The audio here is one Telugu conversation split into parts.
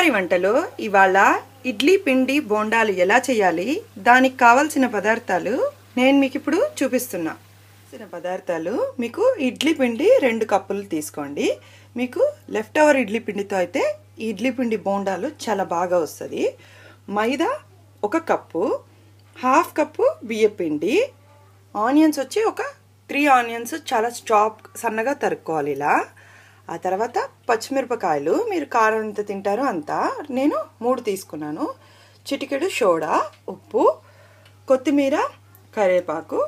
తెలుగువారి వంటలో ఇవాళ ఇడ్లీ పిండి బోండాలు ఎలా చేయాలి, దానికి కావాల్సిన పదార్థాలు నేను మీకు ఇప్పుడు చూపిస్తున్నా. పదార్థాలు మీకు ఇడ్లీ పిండి 2 కప్పులు తీసుకోండి. మీకు లెఫ్ట్ ఓవర్ ఇడ్లీ పిండితో అయితే ఈ ఇడ్లీ పిండి బోండాలు చాలా బాగా వస్తుంది. మైదా 1 కప్పు, 1/2 కప్పు బియ్యం పిండి, ఆనియన్స్ వచ్చి ఒక 3 ఆనియన్స్ చాలా సన్నగా తరుక్కోవాలి ఇలా. ఆ తర్వాత పచ్చిమిరపకాయలు మీరు కారం ఎంత తింటారో అంత, నేను 3 తీసుకున్నాను. చిటికెడు సోడా, ఉప్పు, కొత్తిమీర, కరివేపాకు,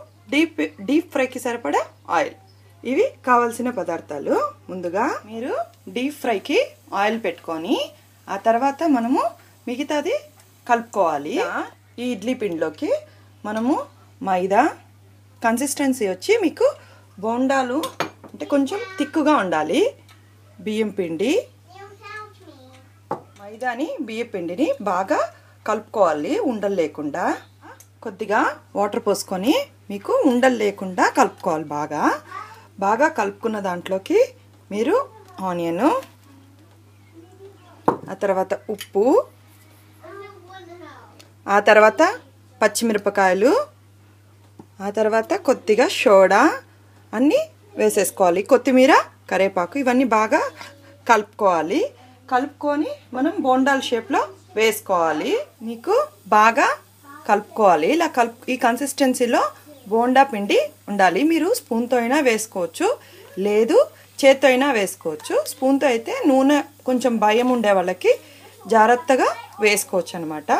డీప్ ఫ్రైకి సరిపడా ఆయిల్. ఇవి కావాల్సిన పదార్థాలు. ముందుగా మీరు డీప్ ఫ్రైకి ఆయిల్ పెట్టుకొని ఆ తర్వాత మనము మిగతాది కలుపుకోవాలి. ఈ ఇడ్లీ పిండిలోకి మనము మైదా కన్సిస్టెన్సీ వచ్చి మీకు బోండాలు అంటే కొంచెం తిక్కుగా ఉండాలి. బియ్యం పిండి, మైదాని బియ్యం పిండిని బాగా కలుపుకోవాలి ఉండలు లేకుండా. కొద్దిగా వాటర్ పోసుకొని మీకు ఉండలు లేకుండా కలుపుకోవాలి. బాగా కలుపుకున్న దాంట్లోకి మీరు ఆనియన్, ఆ తర్వాత ఉప్పు, ఆ తర్వాత పచ్చిమిరపకాయలు, ఆ తర్వాత కొద్దిగా సోడా అన్నీ వేసేసుకోవాలి. కొత్తిమీర, కరివేపాకు ఇవన్నీ బాగా కలుపుకోవాలి. కలుపుకొని మనం బోండాల షేప్లో వేసుకోవాలి. మీకు బాగా కలుపుకోవాలి. ఇలా ఈ కన్సిస్టెన్సీలో బోండా పిండి ఉండాలి. మీరు స్పూన్తో అయినా వేసుకోవచ్చు, లేదు చేత్తో అయినా వేసుకోవచ్చు. స్పూన్తో అయితే నూనె కొంచెం భయం ఉండే వాళ్ళకి జాగ్రత్తగా వేసుకోవచ్చు అనమాట.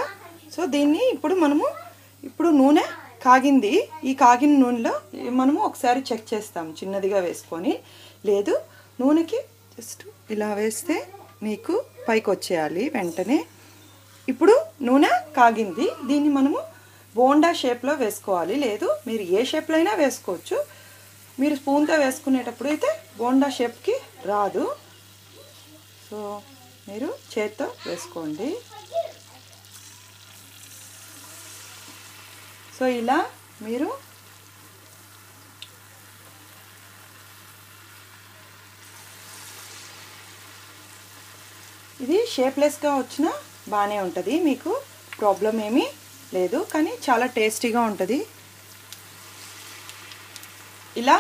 సో దీన్ని ఇప్పుడు నూనె కాగింది. ఈ కాగిన నూనెలో మనము ఒకసారి చెక్ చేస్తాం చిన్నదిగా వేసుకొని. లేదు నూనెకి జస్ట్ ఇలా వేస్తే మీకు పైకి వచ్చేయాలి వెంటనే. ఇప్పుడు నూనె కాగింది. దీన్ని మనము బోండా షేప్లో వేసుకోవాలి. లేదు మీరు ఏ షేప్లో అయినా వేసుకోవచ్చు. మీరు స్పూన్తో వేసుకునేటప్పుడు అయితే బోండా షేప్కి రాదు. సో మీరు చేత్తో వేసుకోండి. సో ఇలా మీరు ఇది షేప్లెస్గా వచ్చినా బాగానే ఉంటుంది, మీకు ప్రాబ్లం ఏమీ లేదు. కానీ చాలా టేస్టీగా ఉంటుంది. ఇలా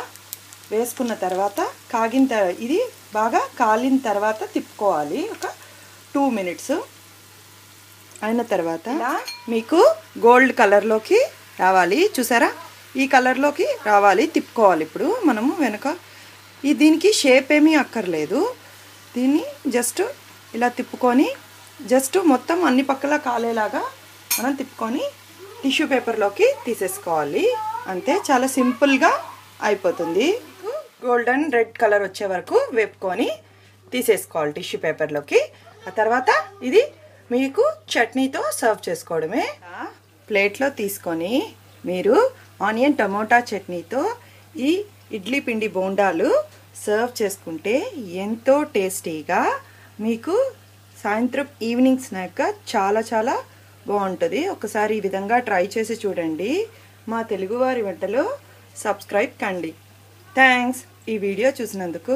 వేసుకున్న తర్వాత ఇది బాగా కాలిన తర్వాత తిప్పుకోవాలి. ఒక 2 మినిట్స్ అయిన తర్వాత ఇలా మీకు గోల్డ్ కలర్లోకి రావాలి. చూసారా, ఈ కలర్లోకి రావాలి. తిప్పుకోవాలి. ఇప్పుడు మనము వెనక దీనికి షేప్ ఏమీ అక్కర్లేదు. దీన్ని జస్ట్ ఇలా తిప్పుకొని జస్ట్ మొత్తం అన్ని పక్కల కాలేలాగా మనం తిప్పుకొని టిష్యూ పేపర్లోకి తీసేసుకోవాలి. అంతే, చాలా సింపుల్గా అయిపోతుంది. గోల్డెన్ రెడ్ కలర్ వచ్చే వరకు వేపుకొని తీసేసుకోవాలి టిష్యూ పేపర్లోకి. ఆ తర్వాత ఇది మీకు చట్నీతో సర్వ్ చేసుకోవడమే. ప్లేట్లో తీసుకొని మీరు ఆనియన్ టమోటా చట్నీతో ఈ ఇడ్లీ పిండి బోండాలు సర్వ్ చేసుకుంటే ఎంతో టేస్టీగా మీకు సాయంత్రం ఈవినింగ్ స్నాక్గా చాలా బాగుంటుంది. ఒకసారి ఈ విధంగా ట్రై చేసి చూడండి. మా తెలుగువారి వంటలో సబ్స్క్రైబ్ కండి. థ్యాంక్స్ ఈ వీడియో చూసినందుకు.